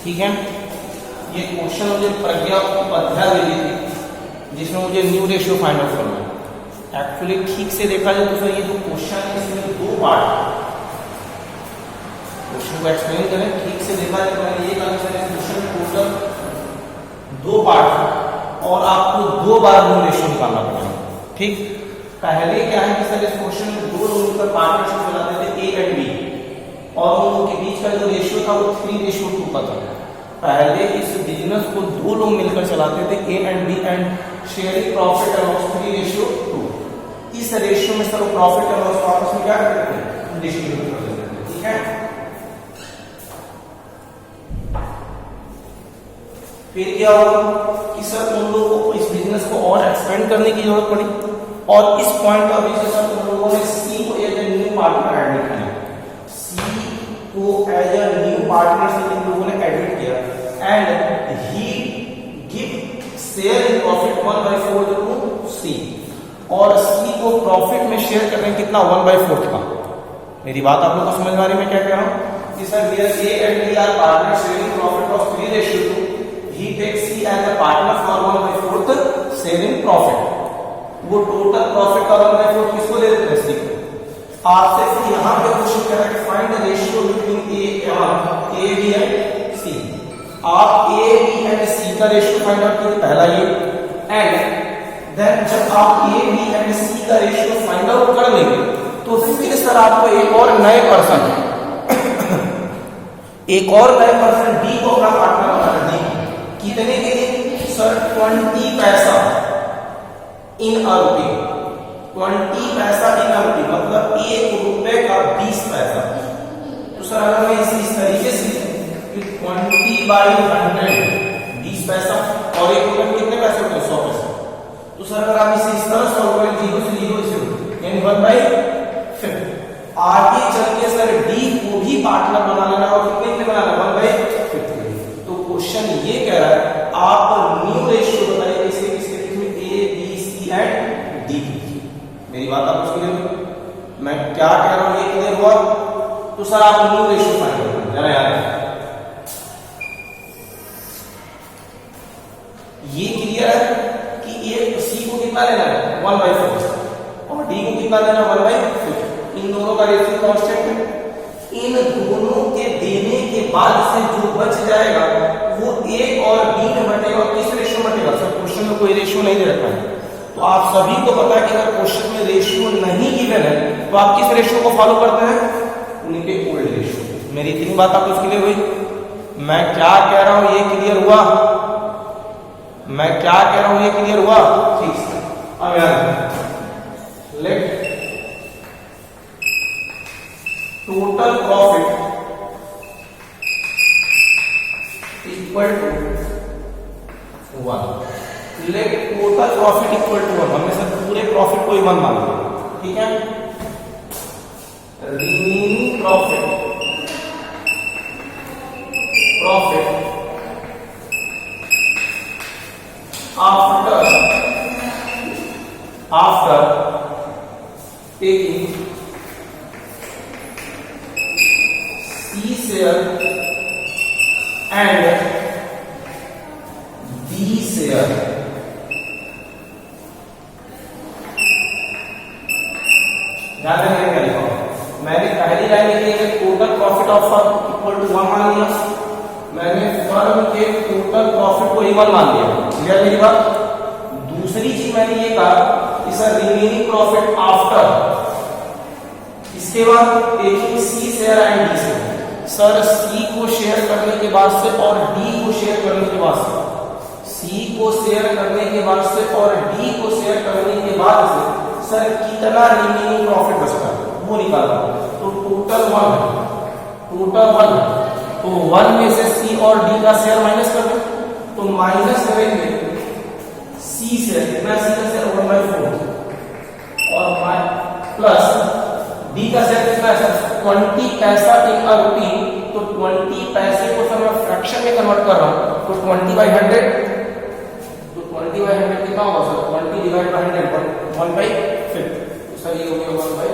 ठीक है, ये क्वेश्चन मुझे प्रज्ञा उपाध्याय दे दी थी जिसमें मुझे न्यू रेशियो फाइंड आउट करना है। एक्चुअली ठीक से देखा जाए तो सर ये जो क्वेश्चन है इसमें दो पार्ट, क्वेश्चन को एक्सप्लेन करें ठीक से देखा जाए तो मैंने ये कहा सर क्वेश्चन टोटल दो पार्ट है और आपको दो बार न्यू रेशियो निकालना पड़ेगा। ठीक, पहले क्या है कि सर इस क्वेश्चन में दो लोगों का पार्टनरशिप चलाते थे ए एंड बी और उन लोगों के बीच का जो रेशियो था वो 3:2 का था। पहले इस बिजनेस को दो लोग मिलकर चलाते थे A and B and sharing profit and loss 3:2। इस रेशियो में सर प्रॉफिट एंड लॉस आपस में क्या करते थे, डिस्ट्रीब्यूट कर देते थे। ठीक है, फिर क्या हुआ कि सर उन लोगों को इस बिजनेस को और एक्सपेंड करने की जरूरत पड़ी और इस पॉइंट ऑफ व्यू से सर उन लोगों ने सी को as a new partner admit किया। सी को एज ए न्यू पार्टनर से इन लोगों ने एडमिट किया and he give share in profit 1/4 to C और सी को प्रॉफिट में शेयर कर रहे हैं कितना 1/4 का। मेरी बात आप लोगों को समझ में आ रही है मैं क्या कह रहा हूं कि sir here A and B are partner sharing profit of 3:2। he takes C as a partner for 1/4 sharing profit. वो टोटल प्रॉफिट का 1/4 किसको दे देते हैं, सी को। आपसे फिर यहां पे क्वेश्चन कह रहा है कि find the ratio between A B and C. आप ए बी एंड सी का रेशियो फाइंड आउट कीजिए, पहला ये। एंड देन जब आप ए बी एंड सी का रेशियो फाइंड आउट कर लेंगे तो फिर सर आपको एक और नए पर्सन डी को अपना पार्टनर बनाना है। कितने के लिए सर 20 पैसा इन अ रुपये, 20 पैसा इन अ रुपये मतलब 1 रुपए का 20 पैसा। तो सर अगर मैं इस तरीके से 20/100 20 पैसा और 1 रुपए में कितने पैसे होते हैं, 100 पैसा। तो सर अगर आप इसे इस तरह सॉल्व करें 0 से 0 यानी 1/50, आगे चल के सर डी को भी पार्टनर बना लेना और कितने में बनाना 1/50। क्वेश्चन ये कह रहा है आप न्यू रेशियो बताइए इसके बीच में A B C and D. मेरी बात आप समझ, मैं क्या कह रहा हूं ये क्लियर हुआ? तो सर आप न्यू रेशियो फाइंड करें जरा याद है, ये क्लियर है कि ए सी को कितना लेना है 1/4 और डी को कितना लेना 1/50। इन दोनों का रेशियो कांस्टेंट है। इन दोनों के देने के बाद से जो बच जाएगा वो ए और बी में बटेगा और किस रेशियो में बटेगा? सर क्वेश्चन में कोई रेशियो नहीं दे रखा है तो आप सभी को पता है कि अगर क्वेश्चन में रेशियो नहीं गिवन है तो आप किस रेशियो को फॉलो करते हैं, उनके ओल्ड रेशियो। मेरी इतनी बात आपको क्लियर हुई? मैं क्या कह रहा हूं ये क्लियर हुआ? मैं क्या कह रहा हूं ये क्लियर हुआ? ठीक है, अब यार let total profit equal to 1। Let total profit equal to 1, हमने सर पूरे प्रॉफिट को 1 मान लिया। ठीक है, remaining profit after taking C share and B share ध्यान देना क्या लिखा मैंने पहली लाइन लिखी है total profit of firm equal to 1 मान लिया, मैंने फर्म के टोटल प्रॉफिट को 1 मान लिया। क्लियर मेरी बात? दूसरी चीज मैंने ये कहा कि सर रिमेनिंग प्रॉफिट आफ्टर, इसके बाद taking C share and D share. Sir C को शेयर करने के बाद से और D को शेयर करने के बाद से, C को शेयर करने के बाद से और D को शेयर करने के बाद से सर कितना रिमेनिंग प्रॉफिट बचता है वो निकालना। तो टोटल 1 तो 1 में से C और D का शेयर माइनस कर दो, तो माइनस करेंगे C शेयर, कितना C का शेयर 1/4 और प्लस D का शेयर कितना है सर 20 पैसा इन अ रुपी। तो 20 पैसे को सर मैं फ्रैक्शन में कन्वर्ट कर रहा हूं तो 20/100, तो 20/100 कितना होगा सर 20/100 1/50। तो सर ये हो गया 1/50।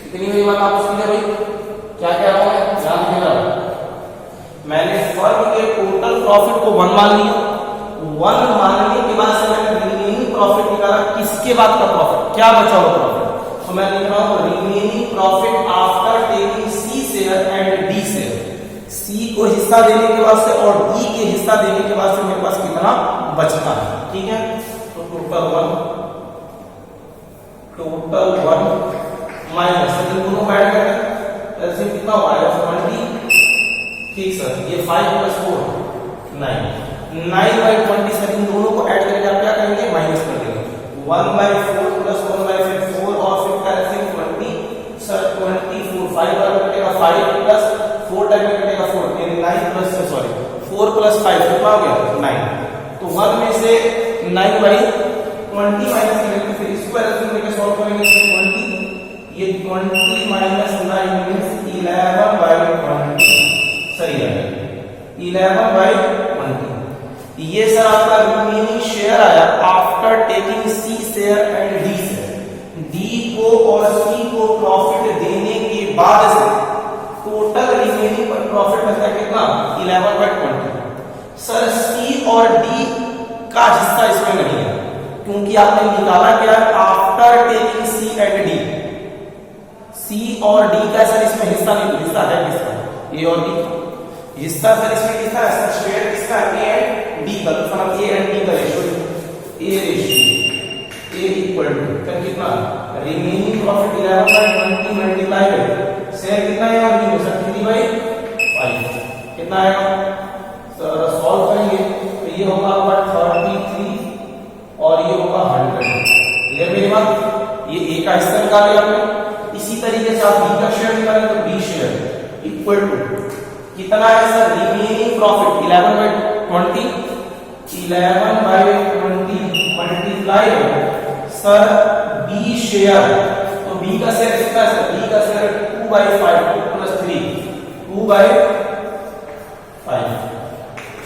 इतनी हुई बात आप उसके लिए भाई क्या कह रहा हूं मैं ध्यान देना। मैंने फर्म के टोटल प्रॉफिट को 1 मान लिया। 1 मानने के बाद से मैंने रिमेनिंग प्रॉफिट निकाला। किसके बाद का प्रॉफिट, क्या बचा हुआ प्रॉफिट, तो मैं लिख रहा हूं remaining profit after taking C share and D share. C को हिस्सा देने के बाद से और डी के हिस्सा देने के बाद से मेरे पास कितना बचता है। ठीक है, तो टोटल 1 माइनस इन दोनों को ऐड करें ऐसे कितना हो आएगा 20। ठीक सर, ये 5 + 4 9/20 सर, इन दोनों को ऐड करके आप क्या करेंगे, माइनस कर देंगे। 1/4 + 1/5 4 और फिर कैंसिल 20 सर 24 5 बार कटेगा 5 प्लस 4 टाइम में कटेगा 4 यानी 9 प्लस 4 + 5 कितना हो गया 9। तो 1 में से 9/20 माइनस करेंगे, फिर इसको ऐसे लेके सॉल्व करेंगे 20 ये 20 - 9 मींस 11/20 सही है 11/20। ये सर आपका रिमेनिंग शेयर आया after taking C share and D share. D को और सी को प्रॉफिट देने के बाद से टोटल रिमेनिंग पर प्रॉफिट बचता है कितना 11/20। सर सी और डी का हिस्सा इसमें नहीं है क्योंकि आपने निकाला क्या after taking C and D. C और डी का सर इसमें हिस्सा नहीं, हिस्सा है किसका, ए और डी हिस्सा सर इसमें किसका है सर, शेयर किसका है ए एंड डी का। तो सर ए एंड डी का ए इक्वल टू सर कितना remaining profit 11/20 multiply by share कितना आएगा बी सर 3/5 कितना आएगा सर, सॉल्व करेंगे तो ये होगा आपका 33 और ये होगा 100। क्लियर मेरी बात, ये ए का हिस्सा निकाल लिया आपने। इसी तरीके से आप बी का शेयर निकालें तो बी शेयर इक्वल टू कितना है sir, remaining profit 11/20 multiply sir B share. तो बी का शेयर कितना है सर, बी का शेयर 2/5 + 3 2/5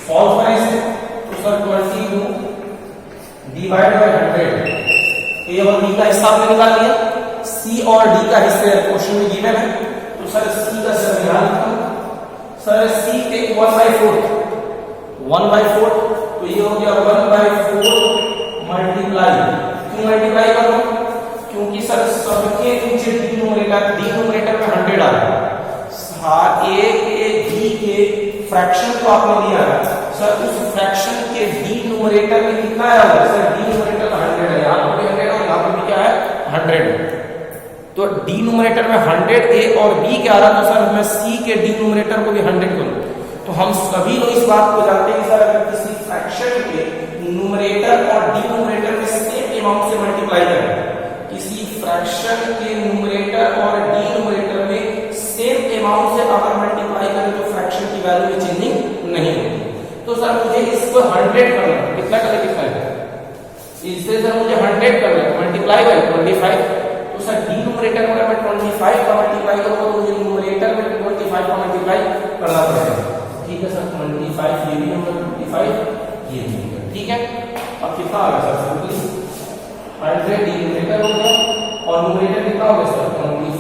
सॉल्व करें इसे तो सर 22 डिवाइड बाय 100। ए और बी का हिस्सा आपने निकाल लिया, सी और डी का हिस्सा क्वेश्चन में गिवन है। तो सर सी का शेयर निकाल लेता हूं सर, सी टेक 1/4 तो ये हो गया 1/4 मल्टीप्लाई। क्यों मल्टीप्लाई करो, क्योंकि सर सबके नीचे डिनोमिनेटर में 100 आ रहा है। ए के डी के फ्रैक्शन को आपने लिया है सर, उस फ्रैक्शन के डिनोमिनेटर में कितना आया होगा सर, डिनोमिनेटर में 100 है, यहां पर भी 100 है और यहां पर भी क्या है 100। तो डिनोमिनेटर में 100 ए और बी क्या आ रहा, तो सर मैं सी के डिनोमिनेटर को भी 100 करूं। तो हम सभी लोग इस बात को जानते हैं कि सर अगर किसी फ्रैक्शन के न्यूमरेटर और डिनोमिनेटर में सेम अमाउंट से मल्टीप्लाई करें, किसी फ्रैक्शन के न्यूमरेटर और डिनोमिनेटर में सेम अमाउंट से अगर मल्टीप्लाई करें तो फ्रैक्शन की वैल्यू में चेंजिंग नहीं होगी। तो सर मुझे इसको 100 करना है, कितना करें कितना है इससे सर मुझे 100 करना है मल्टीप्लाई बाय 25। तो सर डिनोमिनेटर में मैं 25 का मल्टीप्लाई करूंगा तो मुझे न्यूमरेटर में 25 का मल्टीप्लाई करना पड़ेगा। ठीक है सर 25 ये भी होगा 25 ये भी होगा। ठीक है, अब कितना आ गया सर, सिंपली 100 डिनोमिनेटर हो गया और न्यूमरेटर कितना हो गया सर 25।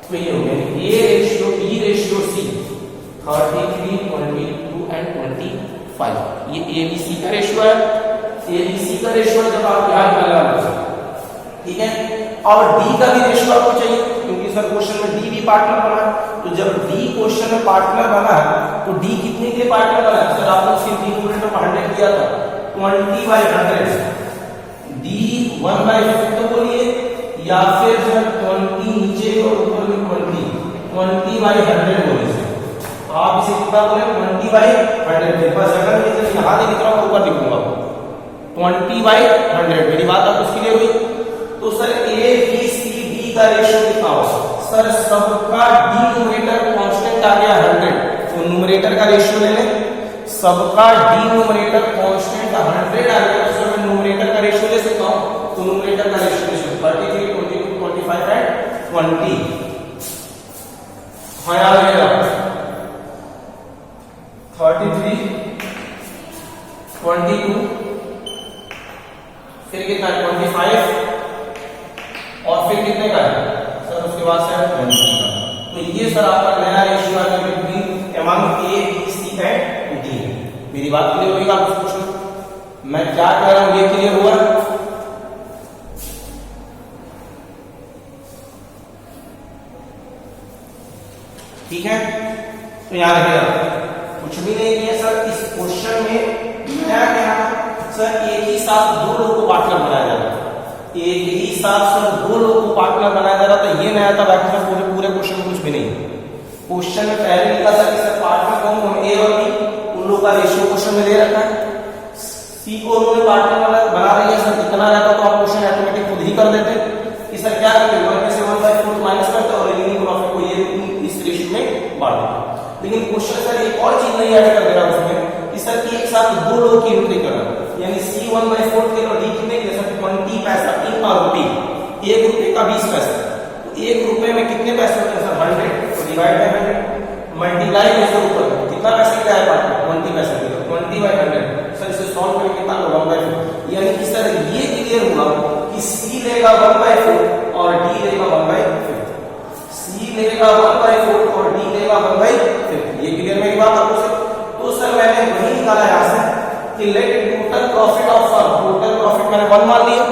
तो ये हो गया A ratio B ratio C 33 22 and 25। ये ए बी सी का रेशियो है, ए बी सी का रेशियो जब आप यहां निकालेंगे ठीक है। और डी का भी रेशियो आपको चाहिए क्योंकि सर क्वेश्चन में डी भी पार्टनर बना है। तो जब डी क्वेश्चन में पार्टनर बना है तो डी कितने के पार्टनर बना है सर, आपने सिर्फ डिनोमिनेटर में 100 दिया था 20/100 डी 1/5 तो बोलिए या फिर सर 20 नीचे और ऊपर में 20/100 बोले सर। तो आप इसे कितना बोले 20/100। मेरे पास जगह नहीं है, यहां नहीं लिख रहा हूं ऊपर लिखूंगा 20/100। मेरी बात आपको क्लियर हुई। तो sir A B C D का रेशियो कितना होगा सर, सबका डिनोमिनेटर कांस्टेंट आ गया 100 तो न्यूमरेटर का रेशियो ले लें, सबका डिनोमिनेटर कांस्टेंट 100 आ गया तो सर मैं न्यूमरेटर का रेशियो ले सकता हूं। तो न्यूमरेटर का रेशियो 33 22 25 एंड 20 हाँ याद रहेगा 33 22 फिर कितना 25 और फिर कितने का है सर, उसके बाद से 20 का। तो ये सर आपका नया रेशियो है बिटवीन अमंग ए बी मेरी बात क्लियर होगी आपको क्वेश्चन मैं क्या कह रहा हूं, ये क्लियर हुआ? ठीक है, तो यहां रखिएगा कुछ भी नहीं किया सर। इस क्वेश्चन में नया क्या सर, एक ही साथ दो लोगों को पार्टनर बनाया जा रहा था, एक ही साथ सर दो लोगों को पार्टनर बनाया जा रहा था, ये नया था। बाकी सर पूरे पूरे क्वेश्चन में कुछ भी नहीं। क्वेश्चन में पहले लिखा था कि सर पार्टनर कौन कौन, ए और बी, उन लोगों का रेशियो क्वेश्चन में दे रखा है। सी को उन्होंने पार्टनर बना रही है सर, कितना रहता तो आप क्वेश्चन ऑटोमेटिक खुद ही कर देते कि सर क्या करते, 1 में से 1/4 माइनस करते और रिमेनिंग प्रॉफिट को ये इस रेशियो में बांट देते। लेकिन क्वेश्चन सर एक और चीज नहीं ऐड कर दे रहा उसमें कि सर कि एक साथ दो लोगों की एंट्री करना, यानी सी 1/4 के और डी कितने के सर 20 पैसा इन रुपी, 1 रुपए का 20 पैसा, तो 1 रुपए में कितने पैसे होते हैं सर 100, तो डिवाइड बाय 100 मल्टीप्लाई इसके ऊपर कितना पैसे का है पार्टनर 20 पैसा, 20/100 सर इसे सॉल्व करके कितना होगा 1/4, यानी कि सर ये क्लियर हुआ कि सी लेगा 1/4 और डी लेगा 1/5, सी लेगा 1/4 और डी लेगा 1/5। ये क्लियर मेरी बात आपको सर? तो सर मैंने वही निकाला यहां से कि late total profit of firm, total profit मैंने 1 मान लिया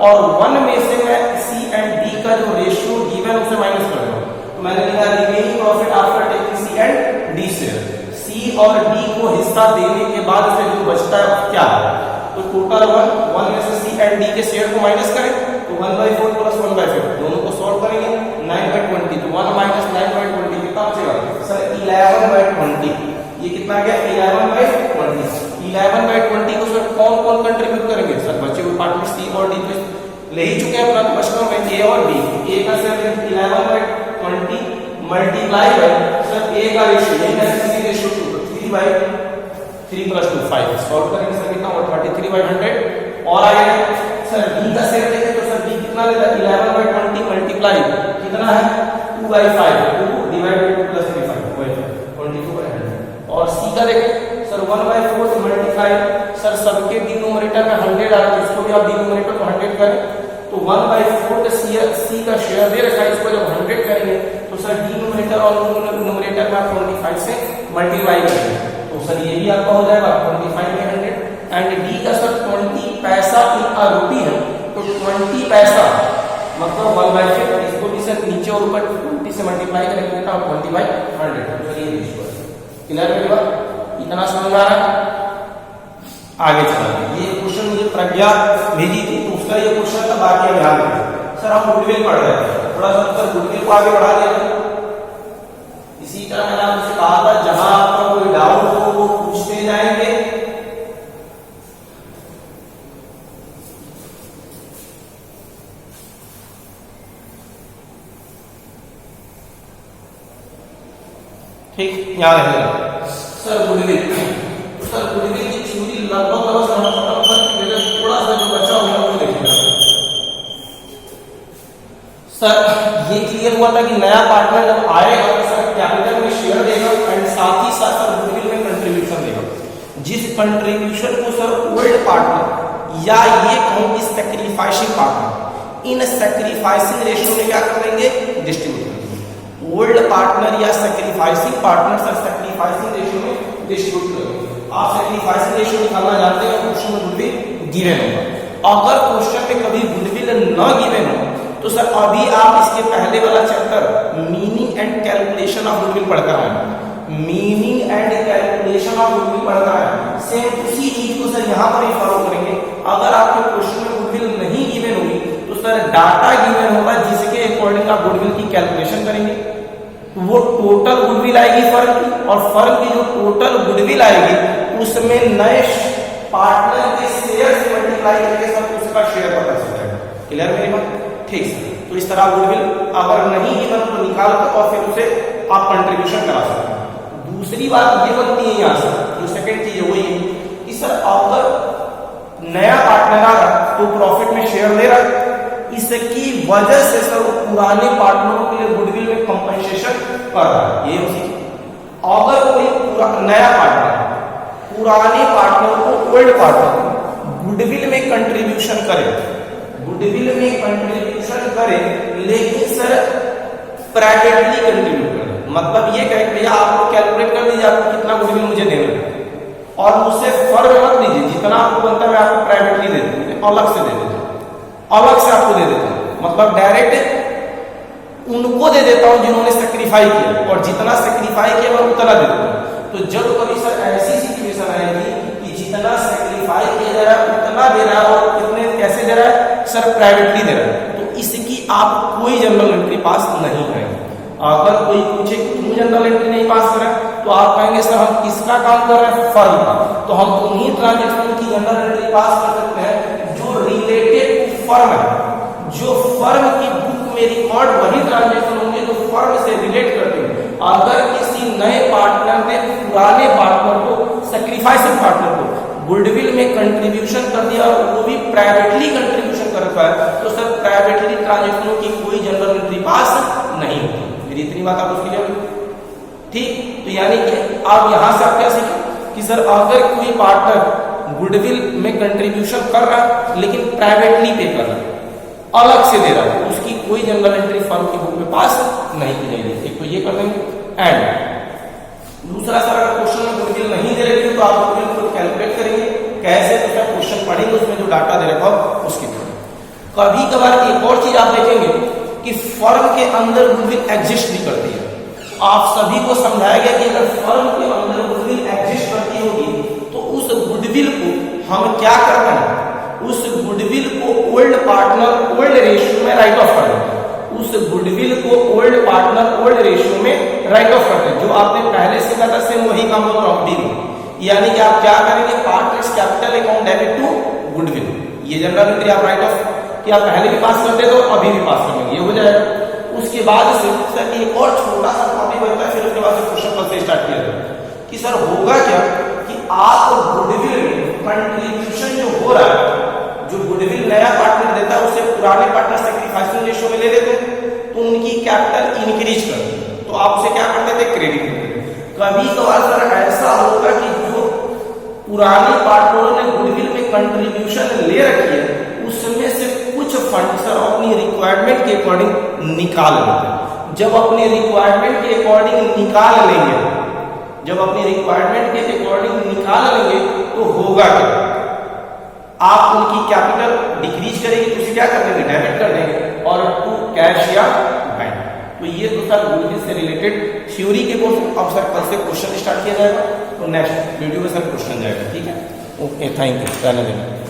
और 1 में से मैं सी एंड डी का जो रेशियो गिवन उसे माइनस कर दूंगा, तो मैंने लिखा remaining profit after taking C and D share. C और डी को हिस्सा देने के बाद से जो बचता है क्या है, तो टोटल 1 में से सी एंड डी के शेयर को माइनस करें तो 1/4 प्लस 1/5 दोनों को सॉल्व करेंगे 9/20, तो 1 माइनस 9/20 कितना बचेगा सर 11/20। ये कितना आ गया 11/20। 11/20 को सर कौन कौन कंट्रीब्यूट करेंगे सर, बचे हुए पार्टनर सी और डी तो ले ही चुके हैं अपना, तो बचना में ए और डी। ए का सर 11/20 मल्टीप्लाई बाय सर ए का रेशियो, ए का रेशियो 3/3 प्लस 2 5 सॉल्व करेंगे सर कितना होगा 33/100। और आगे सर डी का शेयर देखें तो सर डी कितना लेता है 11/20 मल्टीप्लाई कितना है 2/5, 2 डिवाइड बाय 2 प्लस 3/5 22/100। और सी का देखें सर 1/4 मल्टीप्लाई सर सबके डिनोमिनेटर में 100 आ रहा है, इसको भी आप डिनोमिनेटर को 100 करें तो 1/4 सी का शेयर दे रखा है, इसको जब 100 करेंगे तो सर डिनोमिनेटर और न्यूमरेटर में आप 25 से मल्टीप्लाई करेंगे तो सर ये भी आपका हो जाएगा 25 में 100। एंड डी का सर 20 पैसा इन रुपी है, तो 20 पैसा मतलब 1/5, इसको भी सर नीचे और ऊपर 20 से मल्टीप्लाई करेंगे तो 20/100, तो ये रेशियो है। क्लियर मेरी बात, इतना समझ आ रहा है? आगे चलेंगे। ये क्वेश्चन मुझे प्रज्ञा भेजी थी तो उसका ये क्वेश्चन था, बाकी ध्यान रखिए सर हम गुडविल पढ़ रहे थे, थोड़ा सा सर गुडविल को आगे बढ़ा दिया। इसी तरह मैंने आपसे कहा था जहां आपका कोई डाउट हो वो पूछते जाएंगे। ठीक, याद रखिएगा सर गुडविल, तो सर गुडविल की थ्योरी लगभग खत्म करके थोड़ा सा जो बचा हुआ है वो देखिएगा सर। ये क्लियर हुआ था कि नया पार्टनर जब आएगा तो सर कैपिटल में शेयर देगा एंड साथ ही साथ सर गुडविल में कंट्रीब्यूशन देगा। जिस कंट्रीब्यूशन को सर ओल्ड पार्टनर या ये कहूं कि सैक्रिफाइसिंग पार्टनर, इन सैक्रिफाइसिंग रेशियो में क्या करेंगे डिस्ट्रीब्यूट करेंगे। ओल्ड पार्टनर या sacrificing partner sir sacrificing ratio में डिस्ट्रीब्यूट करेंगे। आप सैक्रिफाइसिंग रेशियो निकालना जानते हैं, क्वेश्चन में गुडविल गिवन होगा। अगर क्वेश्चन में कभी गुडविल न गिवन हो तो सर अभी आप इसके पहले वाला chapter meaning and calculation of goodwill पढ़कर आए, meaning and calculation of goodwill पढ़कर आए। सेम उसी चीज को सर यहाँ पर ही फॉलो करेंगे। अगर आपके क्वेश्चन में गुडविल नहीं गिवन होगी तो सर डाटा गिवन होगा जिसके अकॉर्डिंग आप गुडविल की कैलकुलेशन करेंगे। वो टोटल गुडविल आएगी फर्म की, और फर्म की जो टोटल गुडविल आएगी उसमें नए पार्टनर के शेयर से मल्टीप्लाई करके सब उसका शेयर पता चल जाएगा। क्लियर मेरी बात? ठीक सर, तो इस तरह गुडविल अगर नहीं गिवन तो निकाल कर और फिर उसे आप कंट्रीब्यूशन करा सकते हैं। दूसरी बात ये बनती है यहाँ से, जो सेकंड चीज है वही है कि सर अगर नया पार्टनर आ रहा तो प्रॉफिट में शेयर दे रहा, इसकी वजह से सर वो पुराने पार्टनरों के लिए गुडविल में कंपनसेशन कर रहा है। ये उसी अगर कोई नया पार्टनर पुराने पार्टनर को ओल्ड पार्टनर गुडविल में कंट्रीब्यूशन करे, गुडविल में कंट्रीब्यूशन करे लेकिन सर प्राइवेटली कंट्रीब्यूट करे, मतलब ये कहे भैया आप लोग कैलकुलेट कर दीजिए आपको कितना गुडविल मुझे देना है, और मुझसे फर्म मत लीजिए, जितना आपको बनता है मैं आपको प्राइवेटली दे देता हूँ, अलग से दे देता हूँ, अलग से आपको दे देता हूँ, मतलब डायरेक्ट उनको दे देता हूँ जिन्होंने सेक्रीफाई किया, और जितना सेक्रीफाई किया मैं उतना दे देता हूँ। तो जब कभी सर ऐसी सिचुएशन आएगी कि जितना सेक्रीफाई किया जा रहा है उतना दे रहा है, और कितने कैसे दे रहा है सर, प्राइवेटली दे रहा है, तो इसकी आप कोई जनरल एंट्री पास नहीं करेंगे। अगर कोई पूछे क्यों जनरल एंट्री नहीं पास कर रहा है, तो आप कहेंगे सर हम किसका काम कर रहे हैं, फर्म का, तो हम उन्हीं ट्रांजेक्शन की जनरल एंट्री पास कर सकते हैं जो रिलेटेड टू फर्म है, जो फर्म की बुक में रिकॉर्ड वही ट्रांजेक्शन होंगे जो फर्म से रिलेट करते हैं। अगर किसी नए पार्टनर ने पुराने पार्टनर को, सेक्रीफाइसिंग पार्टनर को गुडविल में कंट्रीब्यूशन कर दिया और वो भी प्राइवेटली कंट्रीब्यूशन कर रखा है, तो सर प्राइवेटली ट्रांजेक्शनों की कोई जनरल एंट्री पास नहीं होती। मेरी इतनी बात आप उसके लिए ठीक। तो यानी कि आप यहां से आप क्या सीखें कि सर अगर कोई पार्टनर गुडविल में कंट्रीब्यूशन कर रहा है लेकिन प्राइवेटली पे कर रहा है, अलग से दे रहा है, उसकी कोई जनरल एंट्री फर्म की बुक में पास नहीं की जाएगी। एक तो ये कर लेंगे। एंड दूसरा सर अगर क्वेश्चन में गुडविल नहीं दे रहे तो आप गुडविल को कैलकुलेट करेंगे कैसे, तो क्या क्वेश्चन पढ़ेंगे उसमें जो डाटा दे रखा हो उसकी तरह। कभी कभार एक और चीज आप देखेंगे कि फर्म के अंदर गुडविल एग्जिस्ट भी करती है। आप सभी को समझाया गया कि अगर फर्म के अंदर गुडविल एग्जिस्ट करती होगी तो उस गुडविल को हम क्या करते हैं, उस गुडविल को ओल्ड पार्टनर ओल्ड रेशियो में राइट ऑफ कर देते हैं। उस गुडविल को ओल्ड पार्टनर ओल्ड रेशियो में राइट ऑफ करते हैं। जो आपने पहले से कहा था सेम वही काम कर रहा हूं। यानी कि आप क्या करेंगे, partners capital account debit to goodwill, ये जनरल एंट्री आप राइट ऑफ कि आप पहले भी पास करते तो अभी भी पास करेंगे, ये हो जाएगा। उसके बाद से सर एक और छोटा सा टॉपिक बनता है, फिर उसके बाद से क्वेश्चन से स्टार्ट किया जाता है कि सर होगा क्या कि आप गुडविल में कंट्रीब्यूशन जो हो रहा है, जो गुडविल नया पार्टनर देता है उसे पुराने पार्टनर सेक्रीफाइसिंग रेशियो में ले लेते हैं, तो उनकी कैपिटल इंक्रीज करते हैं, तो आप उसे क्या करते थे, क्रेडिट करते थे। कभी कभार सर ऐसा होगा कि जो पुराने पार्टनरों ने गुडविल में कंट्रीब्यूशन ले रखी है उसमें से कुछ फंड सर अपनी रिक्वायरमेंट के अकॉर्डिंग निकाल लेते हैं। जब अपने रिक्वायरमेंट के अकॉर्डिंग निकाल लेंगे, जब अपनी रिक्वायरमेंट के अकॉर्डिंग निकाल लेंगे तो होगा क्या, आप उनकी कैपिटल डिक्रीज करेंगे तो उसे क्या कर देंगे, डेबिट कर देंगे, और टू कैश या बैंक। तो ये तो सर गुडविल से रिलेटेड थ्योरी के कोर्स। अब सर कल से क्वेश्चन स्टार्ट किया जाएगा, तो नेक्स्ट वीडियो में सर क्वेश्चन जाएगा, ठीक है। Okay, thank you.